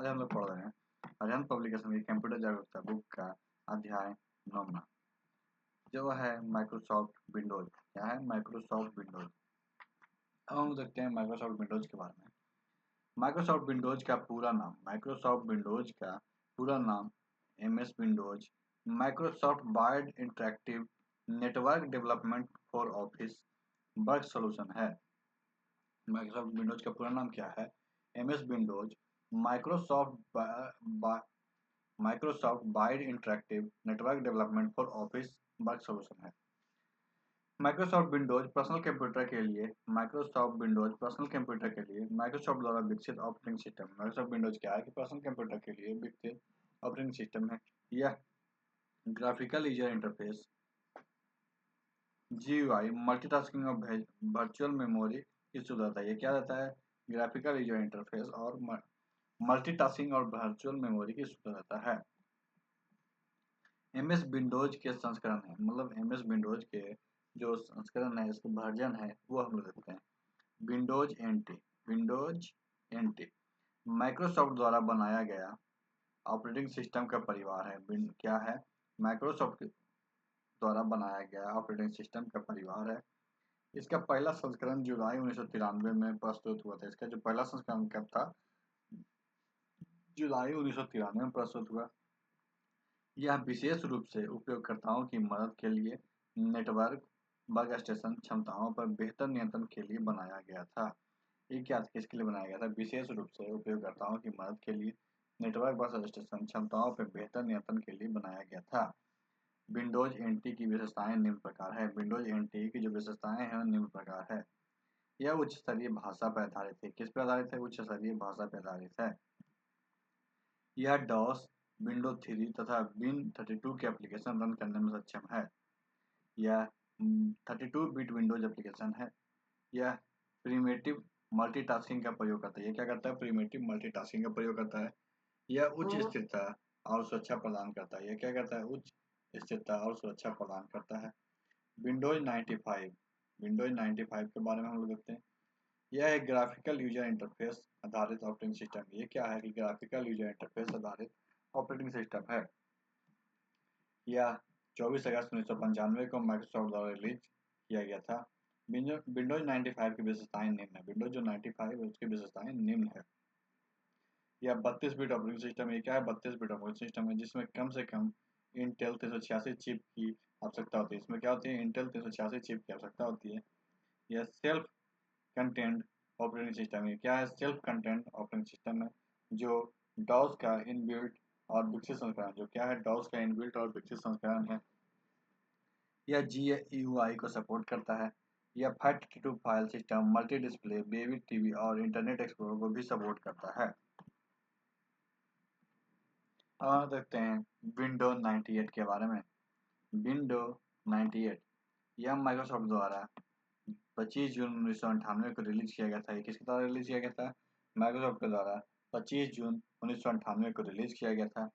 आज हम लोग पढ़ रहे हैं अरिहंत पब्लिकेशन की कंप्यूटर जागरूकता बुक का अध्याय 9 जो है माइक्रोसॉफ्ट विंडोज। क्या है माइक्रोसॉफ्ट विंडोज। अब हम देखते हैं माइक्रोसॉफ्ट विंडोज के बारे में। माइक्रोसॉफ्ट विंडोज का पूरा नाम माइक्रोसॉफ्ट विंडोज का पूरा नाम MS Windows Microsoft wide interactive network development for office work solution है। माइक्रोसॉफ्ट विंडोज का पूरा नाम क्या है? MS Windows Microsoft wide interactive network development for office work solution है। माइक्रोसॉफ्ट विंडोज पर्सनल कंप्यूटर के लिए माइक्रोसॉफ्ट द्वारा विकसित ऑपरेटिंग सिस्टम। माइक्रोसॉफ्ट विंडोज क्या है कि पर्सनल कंप्यूटर के लिए विकसित ऑपरेटिंग सिस्टम है। यह graphical user interface GUI multitasking और वर्चुअल मेमोरी की सुविधा ये क्या रहता है? ग्राफिकल यूजर इंटरफेस और मल्टीटास्किंग और वर्चुअल मेमोरी की सुविधा है। एमएस विंडोज के संस्करण है, मतलब एमएस विंडोज के जो संस्करण है, इसके वर्जन है वो हम लोग देखते हैं। विंडोज एनटी माइक्रोसॉफ्ट द्वारा बनाया गया ऑपरेटिंग सिस्टम का परिवार है। क्या है? माइक्रोसॉफ्ट द्वारा बनाया गया ऑपरेटिंग सिस्टम का परिवार है। इसका पहला संस्करण जुलाई 1993 में प्रस्तुत हुआ था। इसका जो पहला संस्करण कब था? जुलाई 1993 में प्रस्तुत हुआ। यह विशेष रूप से उपयोगकर्ताओं की मदद के लिए नेटवर्क वर्कस्टेशन क्षमताओं पर बेहतर नियंत्रण के लिए बनाया गया था। ये क्या किसके लिए बनाया गया था? विशेष रूप से उपयोगकर्ताओं की मदद के लिए नेटवर्क वर्कस्टेशन क्षमताओं पर बेहतर नियंत्रण के लिए बनाया गया था। विंडोज एनटी की विशेषताएं निम्न प्रकार है। विंडोज एनटी की जो विशेषताएं हैं निम्न प्रकार है। यह उच्च स्तरीय भाषा पर आधारित है। किस पर आधारित है? उच्च स्तरीय भाषा पर आधारित है। यह डॉस, विंडो 3 तथा विन32 के एप्लीकेशन रन करने में सक्षम है। यह 32 बिट विंडोज एप्लीकेशन है। यह प्रिमेटिव मल्टीटास्किंग का प्रयोग करता है। यह क्या करता है? प्रिमेटिव मल्टीटास्किंग का प्रयोग करता है। यह उच्च स्थिरता और सुरक्षा प्रदान करता है। यह क्या करता है? उच्च स्थिरता और सुरक्षा प्रदान करता है। विंडोज 95 के बारे में हम लोग देखते हैं। यह एक ग्राफिकल यूजर इंटरफेस आधारित ऑपरेटिंग सिस्टम। ये क्या है कि ग्राफिकल यूजर इंटरफेस आधारित ऑपरेटिंग सिस्टम है। यह 24 अगस्त 1995 को माइक्रोसॉफ्ट द्वारा रिलीज किया गया था। विंडोज 95 की विशेषताएं निम्न है। विंडोज जो 95 है उसकी विशेषताएं निम्न है। यह 32 बिट ऑपरेटिंग सिस्टम है। क्या है? 32 बिट ऑपरेटिंग सिस्टम है जिसमें कम से कम इंटेल 386 चिप की आवश्यकता होती है। इसमें क्या होती है? इंटेल 386 चिप की आवश्यकता होती है। यह सेल्फ कंटेंट ऑपरेटिंग सिस्टम है। क्या है? सेल्फ कंटेंट ऑपरेटिंग सिस्टम है जो डॉस का इनबिल्ट और विकसित संस्करण जो क्या है? डॉस का इनबिल्ट और विकसित संस्करण है। यह GUI को सपोर्ट करता है। यह FAT32 file system, multi display, baby TV और इंटरनेट एक्सप्लोरर को भी सपोर्ट करता है। अब देखते हैं विंडो 98 के बारे में। विंडो 98 यह माइक्रोसॉफ्ट द्वारा 25 जून 1998 को रिलीज किया गया था। ये किसके द्वारा रिलीज किया गया था? माइक्रोसॉफ्ट के द्वारा 25 जून 1998 को रिलीज किया गया था।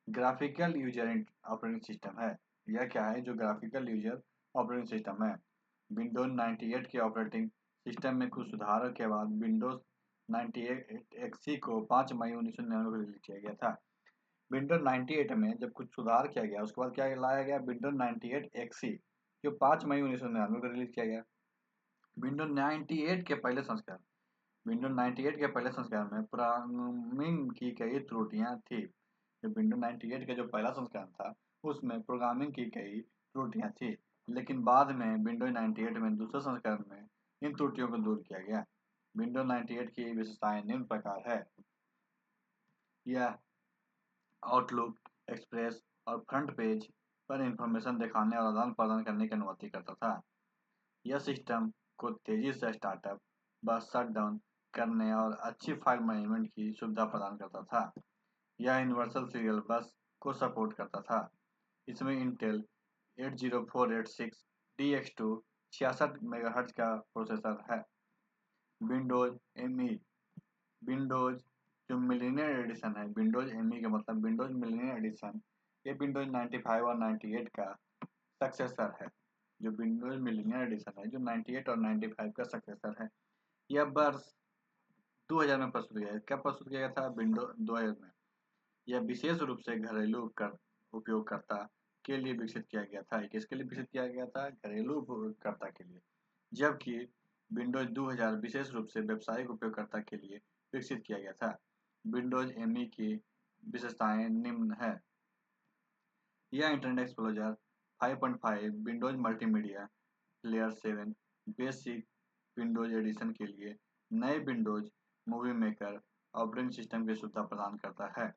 ग्राफिकल यूजर ऑपरेटिंग सिस्टम है। यह क्या है? जो ग्राफिकल यूजर ऑपरेटिंग सिस्टम है। विंडोज 98 के ऑपरेटिंग सिस्टम में कुछ सुधारों के बाद विंडोज 98 एक्सी को 5 मई 1999 को रिलीज किया गया था। विंडोज 98 में जब कुछ सुधार किया गया उसके बाद क्या लाया गया? विंडोज 98 एक्सी जो 5 मई 1999 को रिलीज किया गया। विंडोज 98 के पहले संस्करण विंडोज 98 के पहले संस्करण में प्रोग्रामिंग की कई त्रुटियां थी। जो विंडोज 98 का जो पहला संस्करण था उसमें प्रोग्रामिंग की कई त्रुटियां थी, लेकिन बाद में विंडोज 98 में दूसरे संस्करण में इन त्रुटियों को दूर किया गया। विंडोज 98 की विशेषताएं निम्न प्रकार है। यह आउटलुक, एक्सप्रेस और फ्रंट पेज पर इंफॉर्मेशन दिखाने और आदान प्रदान करने की अनुमति करता था। यह सिस्टम को तेजी से स्टार्टअप व शट डाउन करने और अच्छी फाइल मैनेजमेंट की सुविधा प्रदान करता था। यह यूनिवर्सल सीरियल बस को सपोर्ट करता था। इसमें इंटेल 80486 DX2 66 मेगाहर्ट्ज का प्रोसेसर है। विंडोज ME विंडोज जो मिलीनियर एडिशन है, विंडोज ME का मतलब विंडोज मिलीनियर एडिशन, ये विंडोज 95 और 98 का सक्सेसर है। जो विंडोज मिलीनियर एडिशन है जो 98 और 95 का सक्सेसर है। यह वर्ष 2000 में प्रस्तुत किया गया। कब प्रस्तुत किया गया था? विंडो 2000 में। यह विशेष रूप से घरेलू उपयोगकर्ता के लिए विकसित किया गया था। किसके लिए विकसित किया गया था? घरेलू उपयोगकर्ता के लिए। जबकि विंडोज 2000 विशेष रूप से व्यावसायिक उपयोगकर्ता के लिए विकसित किया गया था। विंडोज एमई की विशेषताएं निम्न है। यह Internet Explorer 5.5, Windows Multimedia Player 7, basic Windows edition के लिए नए Windows Movie Maker operating system की सुविधा प्रदान करता है।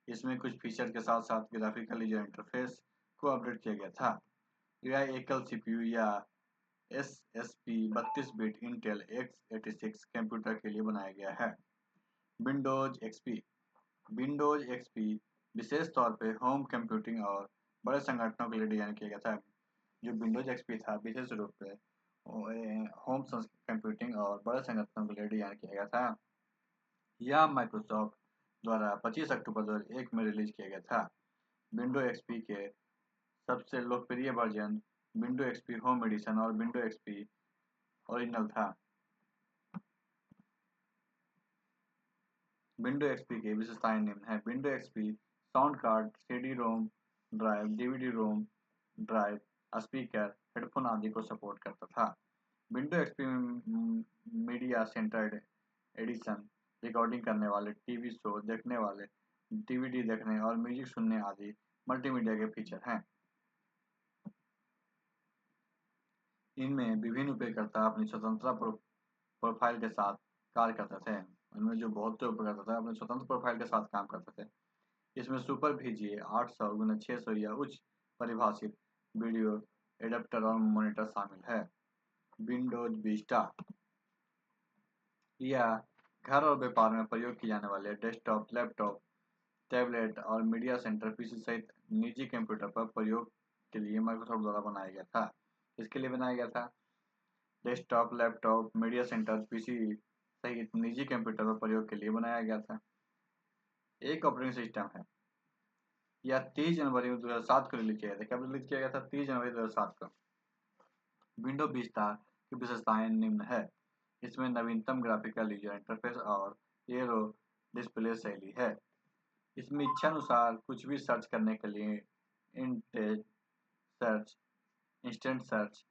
इसमें कुछ फीचर के साथ साथ ग्राफिकल यूजर इंटरफेस को अपडेट किया गया था। यह एकल सीपीयू या SSP 32 bit Intel x86 computer के लिए बनाया गया है। Windows XP. विंडोज एक्सपी विशेष तौर पर होम कंप्यूटिंग और बड़े संगठनों के लिए डिजाइन किया गया था। जो विंडोज एक्सपी था विशेष रूप से होम कंप्यूटिंग और बड़े संगठनों के लिए डिजाइन किया गया था। यह माइक्रोसॉफ्ट द्वारा 25 अक्टूबर 2001 में रिलीज किया गया था। विंडो एक्सपी के सबसे लोकप्रिय version window XP home edition और विंडो एक्सपी ओरिजिनल था। विंडो एक्सपी की विशेषताएं निम्न है। Window XP sound card, CD ROM drive, DVD ROM drive, speaker, headphone आदि को सपोर्ट करता था। Window XP media centered edition recording करने वाले, टीवी शो देखने वाले, डीवीडी देखने और म्यूजिक सुनने आदि मल्टीमीडिया के फीचर हैं। इनमें विभिन्न उपयोगकर्ता अपनी स्वतंत्र प्रोफाइल के साथ कार्य करते थे। इनमें जो बहुत से उपयोगकर्ता थे अपने स्वतंत्र प्रोफाइल के साथ काम करते थे। इसमें सुपर VGA 800x600 या उच्च परिभाषित वीडियो एडाप्टर और मॉनिटर शामिल है। विंडोज विस्टा यह घर और व्यापार में प्रयोग किए जाने वाले डेस्कटॉप, लैपटॉप, टैबलेट और मीडिया सेंटर पीसी सहित निजी कंप्यूटर पर प्रयोग के लिए माइक्रोसॉफ्ट द्वारा बनाया गया था। इसके लिए बनाया गया था desktop, laptop, media centre PC सहित निजी कंप्यूटर पर प्रयोग के लिए बनाया गया था। एक ऑपरेटिंग सिस्टम है। यह 30 जनवरी 2007 को रिलीज किया गया था। कब रिलीज किया गया था? 30 जनवरी 2007 को। विंडो विस्टा की विशेषताएं निम्न है। इसमें नवीनतम ग्राफिकल यूजर इंटरफेस और एरो डिस्प्ले शैली है। इसमें इच्छानुसार कुछ भी सर्च करने के लिए इंटेज सर्च, इंस्टेंट सर्च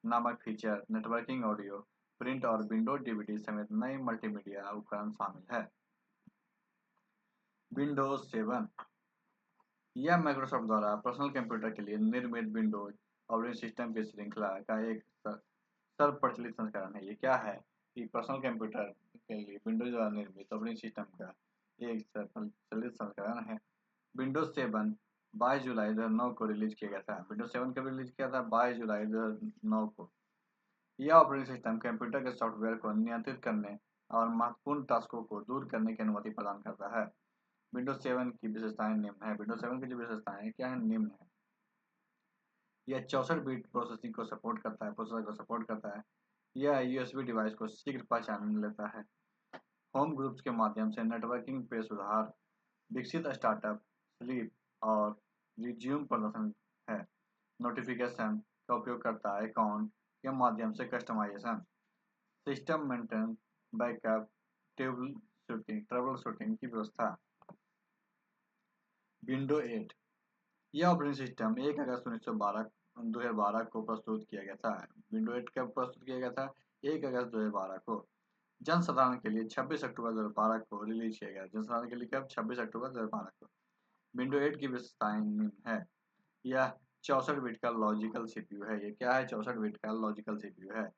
नामक फीचर, नेटवर्किंग ऑडियो, प्रिंट और विंडोज डीवीडी समेत नए मल्टीमीडिया उपकरण शामिल है। विंडोज 7 यह माइक्रोसॉफ्ट द्वारा पर्सनल कंप्यूटर के लिए निर्मित विंडोज ऑपरेटिंग सिस्टम की श्रृंखला का एक सर्वप्रचलित संस्करण है। ये क्या है कि पर्सनल कंप्यूटर के लिए विंडोज द्वारा निर्मित ऑपरेटिंग सिस्टम का एक सर्वप्रचलित संस्करण है। विंडोज 7 22 जुलाई 2009 को रिलीज किया गया था। विंडोज 7 कब रिलीज किया था? 22 जुलाई 2009 को। यह ऑपरेटिंग सिस्टम कंप्यूटर के सॉफ्टवेयर को नियंत्रित करने और महत्वपूर्ण टास्कों को दूर करने की अनुमति प्रदान करता है। विंडोज 7 की विशेषताएं निम्न है। विंडोज 7 की जो विशेषताएं क्या है? निम्न है। यह 64 बिट प्रोसेसिंग को सपोर्ट करता है, प्रोसेसर को सपोर्ट करता है। यह यूएसबी डिवाइस को शीघ्र पहचान लेता है। होम ग्रुप्स के माध्यम से नेटवर्किंग पे सुधार, विकसित स्टार्टअप, स्लीप और रिज्यूम प्रदर्शन है। नोटिफिकेशन का उपयोग करता है, अकाउंट के माध्यम से customization, system maintenance, backup, troubleshooting की व्यवस्था। विंडो 8 यह ऑपरेटिंग सिस्टम 1 अगस्त 2012 को प्रस्तुत किया गया था। विंडो 8 कब प्रस्तुत किया गया था? 1 अगस्त 2012 को। जनसाधारण के लिए 26 अक्टूबर 2012 को रिलीज किया गया। जनसाधारण के लिए कब? 26 अक्टूबर 2012 को। विंडो 8 की विशेषताएं निम्न है। यह 64 बिट का लॉजिकल सीपीयू है। ये क्या है? 64 बिट का लॉजिकल सीपीयू है।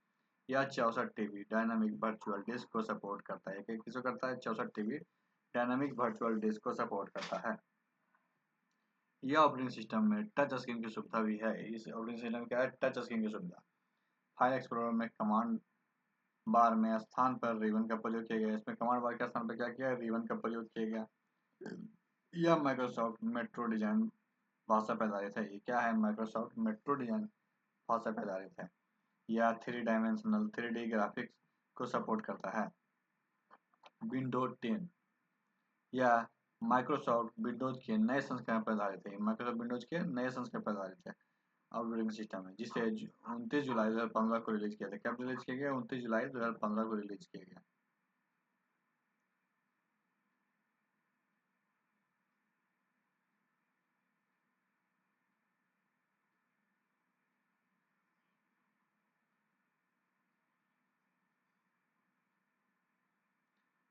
यह 64 टीबी डायनामिक वर्चुअल डिस्क को सपोर्ट करता है। किसको करता है? 64 टीबी डायनामिक वर्चुअल डिस्क को सपोर्ट करता है। यह ऑपरेटिंग सिस्टम में टच स्क्रीन की सुविधा भी है। इस ऑपरेटिंग सिस्टम में क्या है? टच स्क्रीन की सुविधा। फाइल एक्सप्लोरर में कमांड बार में स्थान पर रिबन का प्रयोग किया गया। इसमें कमांड बार के स्थान पर क्या किया? रिबन का प्रयोग किया गया। यह माइक्रोसॉफ्ट मेट्रो डिजाइन भाषा पर आधारित है। ये क्या है? माइक्रोसॉफ्ट मेट्रो डिजाइन भाषा पर आधारित है। यह 3 डायमेंशनल 3D ग्राफिक्स को सपोर्ट करता है। विंडोज 10 यह माइक्रोसॉफ्ट विंडोज के नए संस्करण पर आधारित है। माइक्रोसॉफ्ट विंडोज के नए संस्करण पर आधारित है ऑपरेटिंग सिस्टम है, जिसे 29 जुलाई 2015 को रिलीज किया था। कब रिलीज किया गया? 29 जुलाई 2015 को रिलीज किया गया।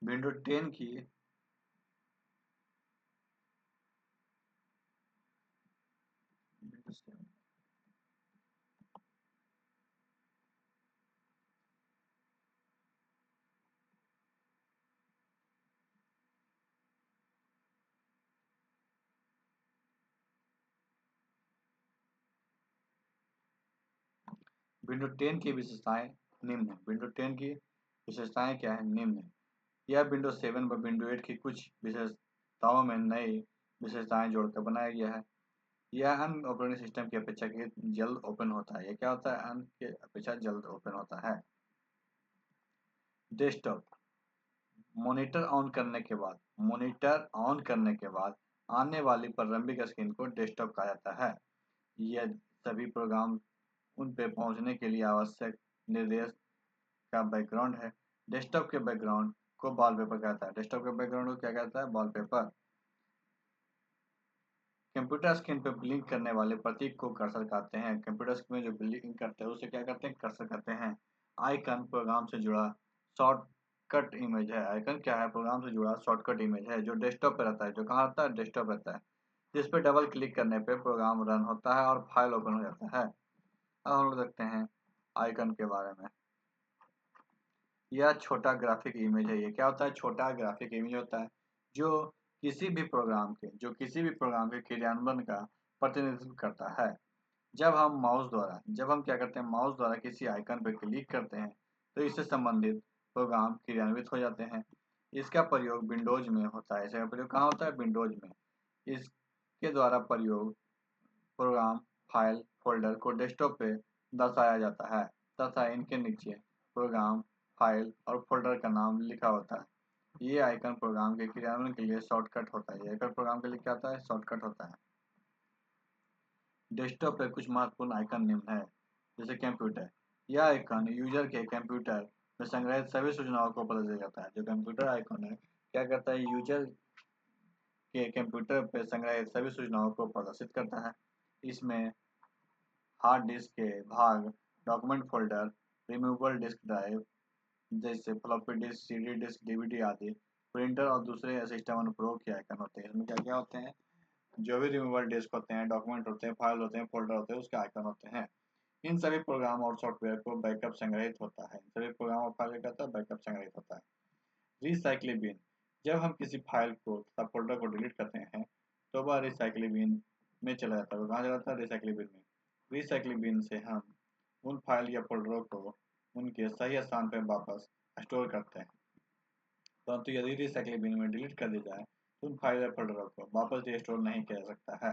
विंडो 10 की विंडो 10 की विशेषताएं निम्न है। विंडो 10 की विशेषताएं क्या है? निम्न है। यह विंडो 7 व विंडो 8 की कुछ विशेषताओं में नई विशेषताएं जोड़कर बनाया गया है। यह अन्य ऑपरेटिंग सिस्टम की अपेक्षा जल्द ओपन होता है। यह क्या होता है? अन्य के अपेक्षा जल्द ओपन होता है। डेस्कटॉप मॉनिटर ऑन करने के बाद आने वाली प्रारंभिक स्क्रीन को डेस्कटॉप कहा जाता है। यह सभी प्रोग्राम उन पे पहुंचने के लिए आवश्यक निर्देश का बैकग्राउंड है। डेस्कटॉप के बैकग्राउंड को वॉलपेपर कहता है। डेस्कटॉप के बैकग्राउंड को क्या कहता है? वॉलपेपर। कंप्यूटर स्क्रीन पर ब्लिंक करने वाले प्रतीक को कर्सर कहते हैं। कंप्यूटर स्क्रीन में जो ब्लिंक करते हैं उसे क्या कहते हैं? कर्सर कहते हैं। आइकन प्रोग्राम से जुड़ा शॉर्टकट इमेज है। आइकन क्या है? प्रोग्राम से जुड़ा शॉर्टकट इमेज है जो डेस्कटॉप पे रहता है। जो कहाँ रहता है? डेस्कटॉप रहता है। जिस पे डबल क्लिक करने पे प्रोग्राम रन होता है और फाइल ओपन हो जाता है। अब हम लोग देखते हैं आइकन के बारे में। यह छोटा ग्राफिक इमेज है। ये क्या होता है? छोटा ग्राफिक इमेज होता है जो किसी भी प्रोग्राम के क्रियान्वयन का प्रतिनिधित्व करता है। जब हम क्या करते हैं? माउस द्वारा किसी आइकन पर क्लिक करते हैं तो इससे संबंधित प्रोग्राम क्रियान्वित हो जाते हैं। इसका प्रयोग विंडोज में होता है। इसका प्रयोग कहाँ होता है? विंडोज में। इसके द्वारा प्रयोग प्रोग्राम फाइल फोल्डर को डेस्कटॉप पे दर्शाया जाता है तथा इनके नीचे प्रोग्राम फाइल और फोल्डर का नाम लिखा होता है। ये आइकन प्रोग्राम के क्रियान्वयन के लिए शॉर्टकट होता है। ये आइकन प्रोग्राम के लिए क्या होता है? शॉर्टकट होता है। डेस्कटॉप पे कुछ महत्वपूर्ण आइकन निम्न है। जैसे कंप्यूटर, यह आइकन यूजर के कंप्यूटर में संग्रहित सभी सूचनाओं को प्रदर्शित करता है। जो कंप्यूटर आइकन है क्या करता है? यूजर के कंप्यूटर पे संग्रहित सभी सूचनाओं को प्रदर्शित करता है। इसमें हार्ड डिस्क के भाग, document folder, removable disk drive जैसे floppy disk, CD disk, DVD आदि, प्रिंटर और दूसरे सिस्टम अनुप्रयोग के आइकन होते हैं। इसमें क्या क्या होते हैं? जो भी रिमूवेबल डिस्क होते हैं, डॉक्यूमेंट होते हैं, फाइल होते हैं, फोल्डर होते हैं, उसके आइकन होते हैं। इन सभी प्रोग्राम और सॉफ्टवेयर को बैकअप संग्रहित होता है। इन सभी प्रोग्राम और फाइल का बैकअप संग्रहित होता है। रिसाइकलिंग बिन, जब हम किसी फाइल को तथा फोल्डर को डिलीट करते हैं तो वह रिसाइकलिंग बिन में चला जाता है। वो कहाँ चला जाता है? रिसाइकलिंग बिन में। रिसाइकलिंग बिन से हम उन फाइल या फोल्डरों को उनके सही स्थान पर वापस स्टोर करते हैं। परंतु यदि रिसाइकलिंग बिन में डिलीट कर दी जाए तो उन फाइल या फोल्डरों को वापस रिस्टोर नहीं किया जा सकता है।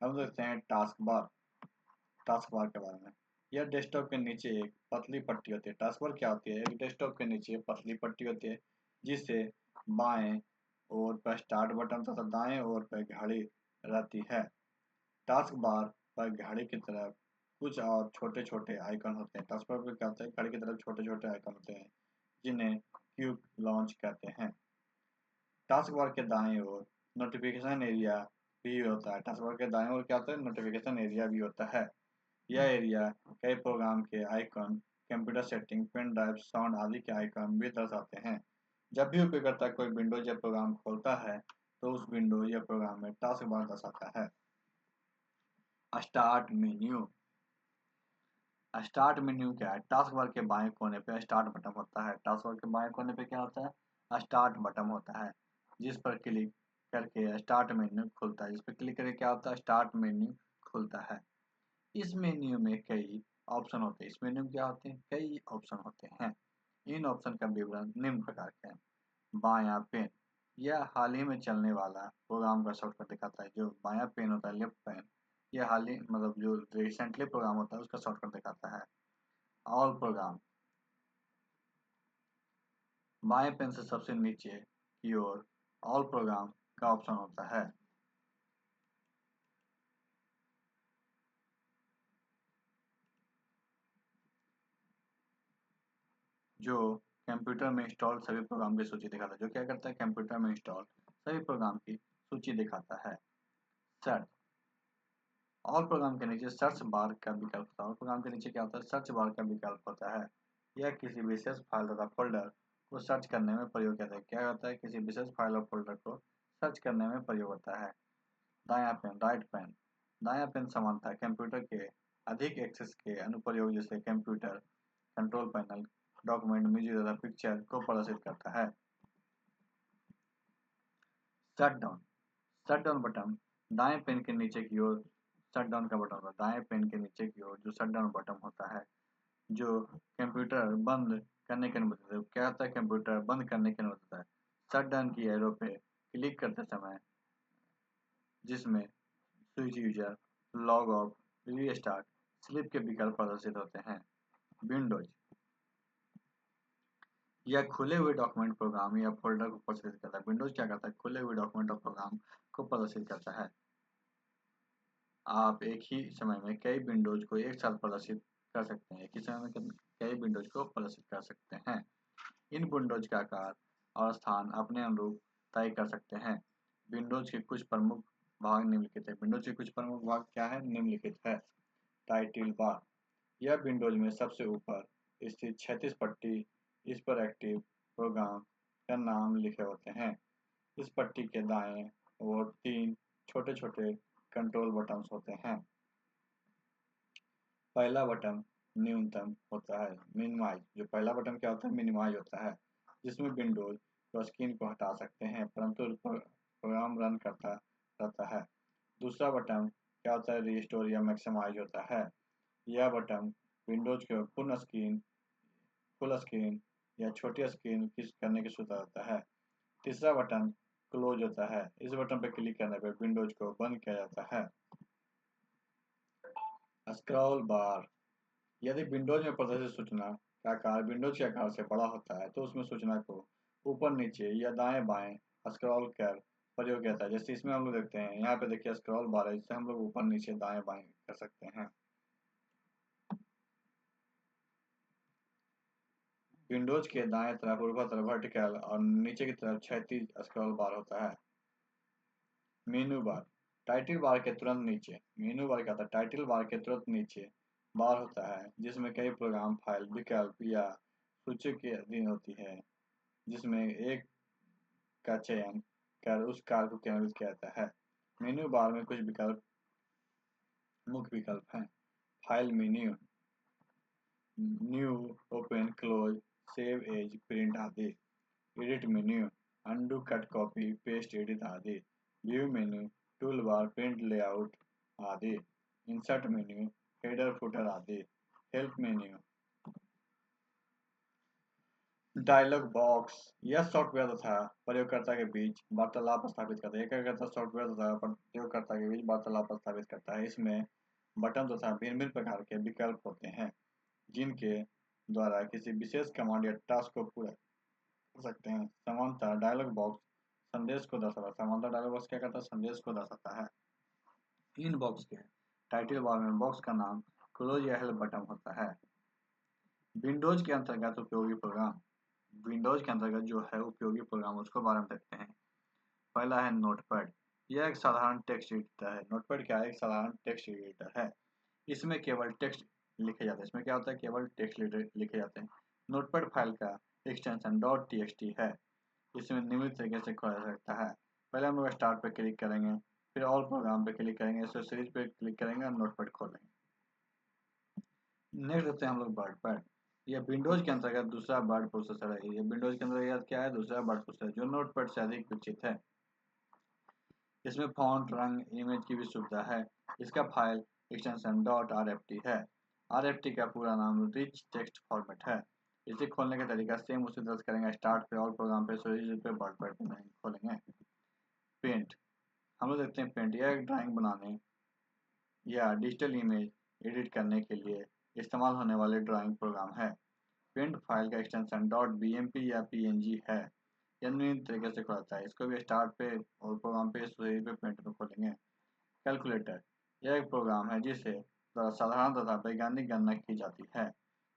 हम देखते हैं टास्क बार के बारे में। यह डेस्कटॉप के नीचे एक पतली पट्टी होती है। टास्क बार क्या होती है? एक डेस्कटॉप के नीचे पतली पट्टी होती है जिससे बाएं ओर पर स्टार्ट बटन तथा दाएं ओर पर घड़ी रहती है। टास्क बार पर घड़ी की तरफ कुछ और छोटे छोटे आइकन होते हैं। टास्क बार पर क्या होता है? घड़ी की तरफ छोटे छोटे आइकन होते हैं जिन्हें क्यूब लॉन्च कहते हैं। टास्क बार के दाएं ओर नोटिफिकेशन एरिया भी होता है। टास्क बार के दाएं ओर क्या होता है? नोटिफिकेशन एरिया भी होता है। यह एरिया कई प्रोग्राम के icon, computer setting, pen drive, sound आदि के आइकन भी दर्शाते हैं। जब भी उपयोगकर्ता कोई विंडोज या प्रोग्राम खोलता है तो उस विंडो या प्रोग्राम में टास्क बार दर्शाता है। Start menu. स्टार्ट मेन्यू क्या है? टास्क बार के बाएं कोने पे स्टार्ट बटन होता है। टास्क बार के बाएं कोने पे क्या होता है? स्टार्ट बटन होता है जिस पर क्लिक करके स्टार्ट मेन्यू खुलता है। जिस पर क्लिक करके क्या होता है? स्टार्ट मेन्यू खुलता है। इस मेन्यू में कई ऑप्शन होते हैं। इस मेन्यू में क्या होते हैं? कई ऑप्शन होते हैं। इन ऑप्शन का विवरण निम्न प्रकार के हैं। बायां पेन, यह हाल ही में चलने वाला प्रोग्राम का शॉर्टकट दिखाता है। जो बायां पेन होता है, लेफ्ट पेन, यह हाल ही मतलब जो रिसेंटली प्रोग्राम होता है उसका शॉर्टकट दिखाता है। ऑल प्रोग्राम, बाएं पेन से सबसे नीचे की ओर ऑल प्रोग्राम का ऑप्शन होता है। जो कंप्यूटर में इंस्टॉल सभी प्रोग्राम की सूची दिखाता है। जो क्या करता है? कंप्यूटर में इंस्टॉल सभी प्रोग्राम की सूची दिखाता है। सर्च, ऑल प्रोग्राम के नीचे सर्च बार का विकल्प होता है। ऑल प्रोग्राम के नीचे क्या होता है? सर्च बार का विकल्प होता है। यह किसी विशेष फाइल तथा फोल्डर को सर्च करने में प्रयोग किया जाता है। क्या होता है, किसी विशेष फाइल और फोल्डर को सर्च करने में प्रयोग होता है। दायां पेन, राइट पेन। दायां पेन सामान्यतः कंप्यूटर के अधिक एक्सेस के अनुप्रयोग जैसे computer, control panel, document, music तथा पिक्चर को प्रदर्शित करता है। Shut down. Shut down button दाएं पेन के नीचे की ओर शट डाउन का बटन होता है। दाएं पेन के नीचे की ओर जो शट डाउन बटन होता है, जो कंप्यूटर बंद करने की अनुमति देता है। क्या होता है, कंप्यूटर बंद करने की अनुमति देता है। शट डाउन की एरो पे क्लिक करते समय जिसमें switch user, log of, restart, sleep के विकल्प प्रदर्शित होते हैं। विंडोज यह खुले हुए डॉक्यूमेंट, प्रोग्राम या फोल्डर को प्रदर्शित करता है। विंडोज क्या करता है, खुले हुए डॉक्यूमेंट और प्रोग्राम को प्रदर्शित करता है। आप एक ही समय में कई विंडोज को एक साथ प्रदर्शित कर सकते हैं। एक ही समय में कई विंडोज को प्रदर्शित कर सकते हैं। इन विंडोज का आकार और स्थान अपने अनुरूप तय कर सकते हैं। विंडोज के कुछ प्रमुख भाग निम्नलिखित है। विंडोज के कुछ प्रमुख भाग क्या है, निम्नलिखित है। टाइटल बार, यह विंडोज में सबसे ऊपर स्थित क्षैतिज पट्टी, इस पर एक्टिव प्रोग्राम का नाम लिखे होते हैं। इस पट्टी के दाएं ओर 3 छोटे छोटे कंट्रोल बटन्स होते हैं। पहला बटन न्यूनतम होता है, मिनिमाइज। जो पहला बटन क्या होता है, मिनिमाइज होता है, जिसमें विंडोज को स्क्रीन को हटा सकते हैं परंतु प्रोग्राम रन करता रहता है। दूसरा बटन क्या होता है, रिस्टोर या मैक्सिमाइज होता है। यह बटन विंडोज को फुल स्क्रीन या छोटी स्क्रीन करने की सुविधा देता है। तीसरा बटन क्लोज होता है। इस बटन पर क्लिक करने पर विंडोज को बंद किया जाता है। स्क्रॉल बार, यदि विंडोज में प्रदर्शित सूचना का आकार विंडोज के आकार से बड़ा होता है तो उसमें सूचना को ऊपर नीचे या दाएं बाएं स्क्रॉल कर प्रयोग किया जाता है। जैसे इसमें हम लोग देखते हैं, यहाँ पे देखिए स्क्रॉल बार है, जिससे हम लोग ऊपर नीचे दाएं बाएं कर सकते हैं। विंडोज के दाएं तरफ ऊपर तरफ वर्टिकल और नीचे की तरफ क्षैतिज स्क्रॉल बार होता है। मेनू बार, टाइटल बार के तुरंत नीचे मेनू बार क्या होता है, टाइटल बार के तुरंत नीचे बार होता है, जिसमें कई प्रोग्राम, फाइल, विकल्प या सूची के अधीन होती है, जिसमें एक का चयन कर उस कार्य को केंद्रित किया जाता है। मेनू बार में कुछ विकल्प, मुख्य विकल्प हैं। File menu, new, open, close, save as, print आदि। Edit menu, undo, cut, copy, paste, edit आदि। View menu, toolbar, print layout आदि। इंसर्ट मेन्यू, हेडर, फुटर आदि। हेल्प मेन्यू, डायलॉग बॉक्स, यह सॉफ्टवेयर तथा प्रयोगकर्ता के बीच वार्तालाप स्थापित करता है। क्या करता है, सॉफ्टवेयर तथा प्रयोगकर्ता के बीच वार्तालाप स्थापित करता है। इसमें बटन तथा भिन्न भिन्न प्रकार के विकल्प होते हैं, जिनके द्वारा किसी विशेष कमांड या टास्क को पूरा कर सकते हैं। समानता डायलॉग बॉक्स संदेश को दर्शाता है। समानता डायलॉग बॉक्स क्या करता है, संदेश को दर्शाता है। इन बॉक्स के टाइटल बार में बॉक्स का नाम क्लोज या हेल्प बटन होता है। विंडोज के अंतर्गत उपयोगी प्रोग्राम, विंडोज के अंतर्गत जो है उपयोगी प्रोग्राम, उसको बारे में देखते हैं। पहला है नोटपैड, यह एक साधारण टेक्स्ट एडिटर है। नोटपैड क्या है, एक साधारण टेक्स्ट एडिटर है। इसमें केवल टेक्स्ट लिखे जाते हैं। इसमें क्या होता है, केवल टेक्स्ट लिखे जाते हैं। नोटपैड फाइल का एक्सटेंशन .txt है। इसमें निम्नलिखित तरीके से खोला जा सकता है। पहले हम लोग स्टार्ट पे क्लिक करेंगे, फिर ऑल प्रोग्राम पे क्लिक करेंगे, एक्सेसरीज पे क्लिक करेंगे और नोटपैड खोलेंगे। नेक्स्ट देखते हैं हम लोग वर्डपैड, यह विंडोज के अंतर्गत दूसरा वर्ड प्रोसेसर है। ये विंडोज के अंतर्गत क्या है, दूसरा वर्ड प्रोसेसर जो नोटपैड से अधिक विकसित है। इसमें फॉन्ट, रंग, इमेज की भी सुविधा है। इसका फाइल एक्सटेंशन .rft है। rft का पूरा नाम रिच टेक्स्ट फॉर्मेट है। इसे खोलने का तरीका सेम उसी तरह करेंगे। स्टार्ट पे, ऑल प्रोग्राम पे, एक्सेसरीज पे, वर्डपैड पे नहीं खोलेंगे। पेंट, हम लोग देखते हैं पेंट, यह एक ड्राइंग बनाने या डिजिटल इमेज एडिट करने के लिए इस्तेमाल होने वाले ड्राइंग प्रोग्राम है। पेंट फाइल का एक्सटेंशन .bmp या png है। यह निम्न तरीके से खुलता है। इसको भी स्टार्ट पे और प्रोग्राम पे, पे पेंट में खोलेंगे। कैलकुलेटर, यह एक प्रोग्राम है जिसे द्वारा साधारण तथा वैज्ञानिक गणना की जाती है।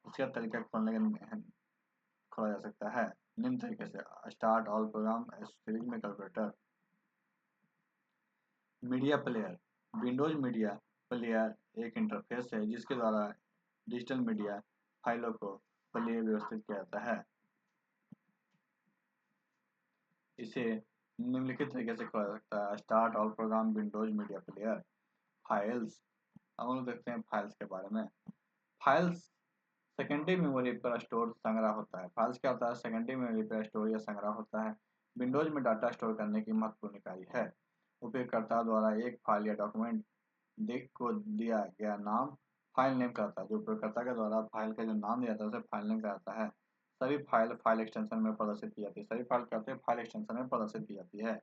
इसका तरीका खोला जा सकता है निम्न तरीके से। स्टार्ट, ऑल प्रोग्राम, सीरीज में calculator. Media player, Windows media player एक इंटरफेस है जिसके द्वारा डिजिटल मीडिया फाइलों को प्ले व्यवस्थित किया जाता है। इसे निम्नलिखित तरीके से खोला जा सकता है। Start all programme Windows media player. Files, अब हम लोग देखते हैं फाइल्स के बारे में। फाइल्स सेकेंडरी मेमोरी पर स्टोर संग्रह होता है। फाइल्स क्या होता है? सेकेंडरी मेमोरी पर स्टोर या संग्रह होता है। विंडोज में डाटा स्टोर करने की महत्वपूर्ण इकाई है। उपयोगकर्ता द्वारा एक फाइल या डॉक्यूमेंट को दिया गया नाम फाइल नेम कहलाता है। जो उपयोगकर्ता के द्वारा फाइल का जो नाम दिया जाता है उसे फाइल नेम कहलाता है। सभी फाइल एक्सटेंशन में प्रदर्शित की जाती है। सभी फाइल कहते हैं फाइल एक्सटेंशन में प्रदर्शित की जाती है।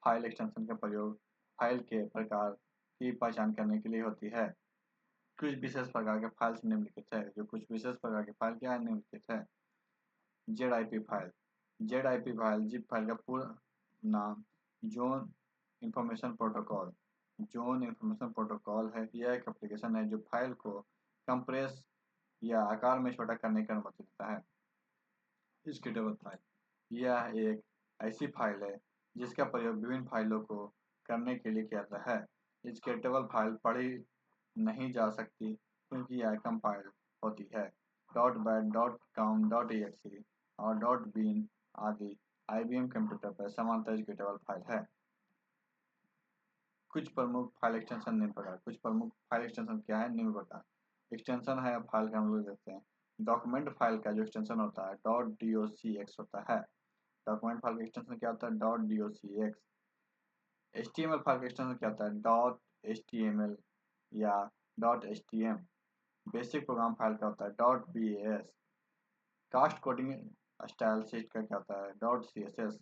फाइल एक्सटेंशन का प्रयोग फाइल के प्रकार की पहचान करने के लिए होती है। कुछ विशेष प्रकार के फाइल्स निम्नलिखित है। जो कुछ विशेष प्रकार की फाइल क्या है? निम्नलिखित है। ZIP file. ZIP file zip file का पूरा नाम zone information protocol. Zone information protocol है। यह एक एप्लीकेशन है जो फाइल को कंप्रेस या आकार में छोटा करने की अनुमति देता है। स्केटेबल फाइल, यह एक ऐसी फाइल है जिसका प्रयोग विभिन्न फाइलों को करने के लिए किया जाता है। स्केटेबल फाइल पढ़ी नहीं जा सकती क्योंकि यह कंपाइल होती है। .bat, .com.exe और .bin आदि IBM कंप्यूटर पर समानांतर एग्जीक्यूटेबल फाइल है। कुछ प्रमुख फाइल एक्सटेंशन निम्न प्रकार। कुछ प्रमुख फाइल एक्सटेंशन क्या है? निम्न प्रकार। एक्सटेंशन है फाइल का हम लोग देखते हैं। डॉक्यूमेंट फाइल का जो एक्सटेंशन होता है .docx होता है। डॉक्यूमेंट फाइल का एक्सटेंशन क्या होता है? .docx। HTML फाइल का एक्सटेंशन क्या होता है? .html या .htm। बेसिक प्रोग्राम फाइल का होता है .bas। Cascading style sheet का क्या होता है? .css।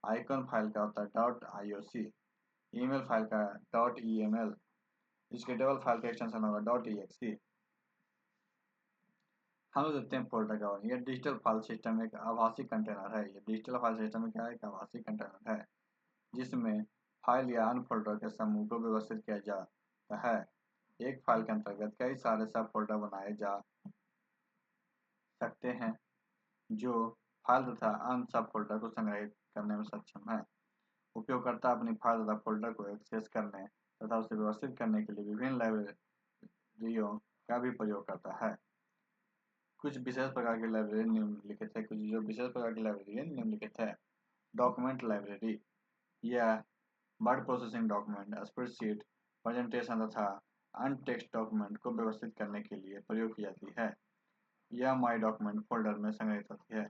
आइकन फाइल का होता है .ioc। ईमेल फाइल का .eml। स्केटेबल फाइल का एक्सटेंशन होगा .exe। हम लोग देखते हैं फोल्डर का। यह डिजिटल फाइल सिस्टम एक आभासी कंटेनर है। यह डिजिटल फाइल सिस्टम क्या है? एक आभासी कंटेनर है जिसमें फाइल या अन्य फोल्डर के समूह को व्यवस्थित किया जाता है। एक फाइल के अंतर्गत कई सारे सब फोल्डर बनाए जा सकते हैं जो फाइल तथा अन्य सब फोल्डर को संग्रहित करने में सक्षम है। उपयोगकर्ता अपनी फाइल तथा फोल्डर को एक्सेस करने तथा उसे व्यवस्थित करने के लिए विभिन्न लाइब्रेरियों का भी प्रयोग करता है। कुछ विशेष प्रकार की लाइब्रेरी निम्नलिखित है। कुछ जो विशेष प्रकार की लाइब्रेरी है निम्नलिखित है। डॉक्यूमेंट लाइब्रेरी, यह word processing document, spreadsheet, presentation तथा अन्य टेक्स्ट डॉक्यूमेंट को व्यवस्थित करने के लिए प्रयोग की जाती है। यह माई डॉक्यूमेंट फोल्डर में संग्रहित होती है।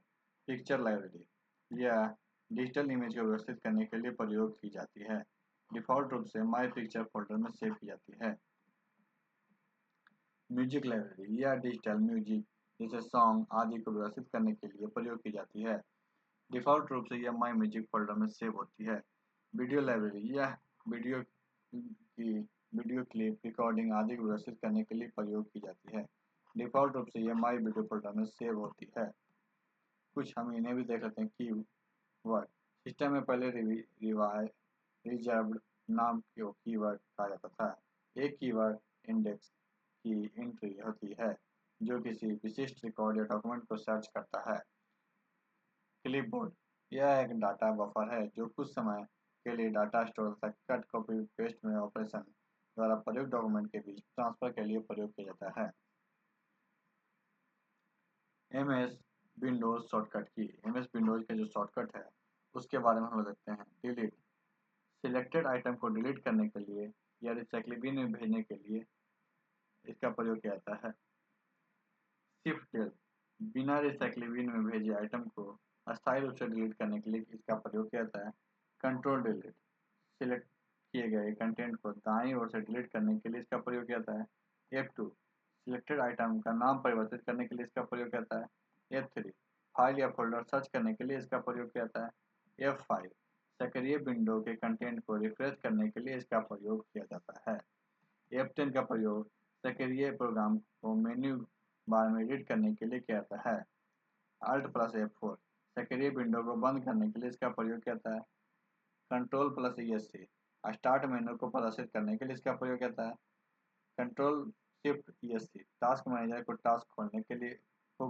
पिक्चर लाइब्रेरी, यह डिजिटल इमेज को व्यवस्थित करने के लिए प्रयोग की जाती है। डिफ़ॉल्ट रूप से माई पिक्चर फोल्डर में सेव की जाती है। म्यूजिक लाइब्रेरी, यह डिजिटल म्यूजिक जैसे सॉन्ग आदि को व्यवस्थित करने के लिए प्रयोग की जाती है। डिफ़ॉल्ट रूप से यह माई म्यूजिक फोल्डर में सेव होती है। वीडियो लाइब्रेरी, यह वीडियो क्लिप रिकॉर्डिंग आदि को व्यवस्थित करने के लिए प्रयोग की जाती है। डिफ़ॉल्ट रूप से यह माई वीडियो फोल्डर में सेव होती है। कुछ हम इन्हें भी देख लेते हैं। कीवर्ड, सिस्टम में पहले रिजर्व्ड नाम को कीवर्ड कहा जाता था। एक कीवर्ड इंडेक्स की एंट्री होती है जो किसी विशिष्ट रिकॉर्ड या डॉक्यूमेंट को सर्च करता है। क्लिपबोर्ड, यह एक डाटा बफर है जो कुछ समय के लिए डाटा स्टोर तथा कट कॉपी पेस्ट में ऑपरेशन द्वारा प्रयुक्त डॉक्यूमेंट के बीच ट्रांसफर के लिए प्रयोग किया जाता है। MS विंडोज शॉर्टकट की। MS विंडोज के जो शॉर्टकट है उसके बारे में हम लोग देखते हैं। डिलीट, सिलेक्टेड आइटम को डिलीट करने के लिए या रिसाइकल बिन में भेजने के लिए इसका प्रयोग किया जाता है। शिफ्ट डेल, बिना रिसाइकल बिन में भेजे आइटम को अस्थायी रूप से डिलीट करने के लिए इसका प्रयोग किया जाता है। कंट्रोल डिलीट, सिलेक्ट किए गए कंटेंट को दाईं ओर से डिलीट करने के लिए इसका प्रयोग किया जाता है। F2, सिलेक्टेड आइटम का नाम परिवर्तित करने के लिए इसका प्रयोग किया जाता है। F3, फाइल या फोल्डर सर्च करने के लिए इसका प्रयोग किया जाता है। F5, सक्रिय विंडो के कंटेंट को रिफ्रेश करने के लिए इसका प्रयोग किया जाता है। F10 का प्रयोग सक्रिय प्रोग्राम को मेन्यू बार में एडिट करने के लिए किया जाता है। Alt+F4, सक्रिय विंडो को बंद करने के लिए इसका प्रयोग किया जाता है। Ctrl+ESC, स्टार्ट मेनू को प्रदर्शित करने के लिए इसका प्रयोग किया जाता है। Ctrl+Shift+ESC, टास्क मैनेजर को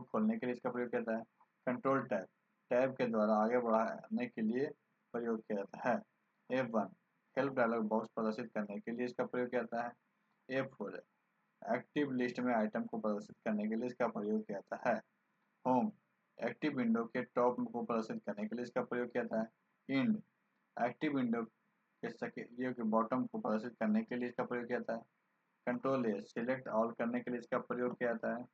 खोलने के लिए इसका प्रयोग किया जाता है। कंट्रोल टैब, टैब के द्वारा आगे बढ़ाने के लिए प्रयोग किया जाता है। F1, हेल्प डायलॉग बॉक्स प्रदर्शित करने के लिए इसका प्रयोग किया जाता है। F4, एक्टिव लिस्ट में आइटम को प्रदर्शित करने के लिए इसका प्रयोग किया जाता है। होम, एक्टिव विंडो के टॉप को प्रदर्शित करने के लिए इसका प्रयोग किया जाता है। इंड एक्टिव विंडो के सक्रिय के बॉटम को प्रदर्शित करने के लिए इसका प्रयोग किया जाता है। कंट्रोल ए सिलेक्ट ऑल करने के लिए इसका प्रयोग किया जाता है।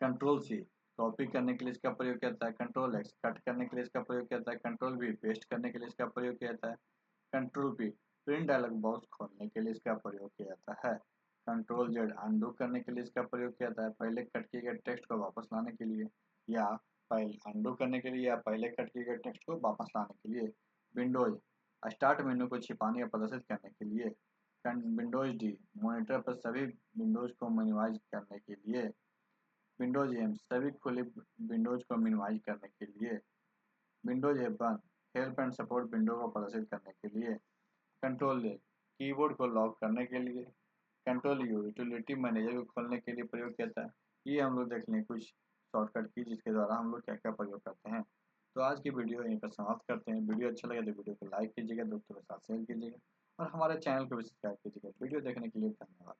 कंट्रोल सी कॉपी करने के लिए इसका प्रयोग किया जाता है। कंट्रोल एक्स कट करने के लिए इसका प्रयोग किया जाता है। कंट्रोल वी पेस्ट करने के लिए इसका प्रयोग किया जाता है। Control P print dialogue box खोलने के लिए इसका प्रयोग किया जाता है। कंट्रोल जेड अनडू करने के लिए इसका प्रयोग किया जाता है, पहले कट किए गए टेक्स्ट को वापस लाने के लिए, या पहले अनडू करने के लिए, या पहले कट किए गए टेक्स्ट को वापस लाने के लिए। विंडोज स्टार्ट मेनू को छिपाने या प्रदर्शित करने के लिए। विंडोज डी मॉनिटर पर सभी विंडोज को मिनिमाइज करने के लिए। विंडोज एम सभी खुले विंडोज को मिनिमाइज करने के लिए। Windows F1 help and support window को प्रदर्शित करने के लिए। कंट्रोल ए कीबोर्ड को लॉक करने के लिए। कंट्रोल यू यूटिलिटी मैनेजर को खोलने के लिए प्रयोग किया जाता है। ये हम लोग देख लें कुछ शॉर्टकट की जिसके द्वारा हम लोग क्या क्या प्रयोग करते हैं। तो आज की वीडियो यहीं पर समाप्त करते हैं। वीडियो अच्छा लगे तो वीडियो को लाइक कीजिएगा, दोस्तों के साथ शेयर कीजिएगा और हमारे चैनल को भी सब्सक्राइब कीजिएगा। वीडियो देखने के लिए धन्यवाद।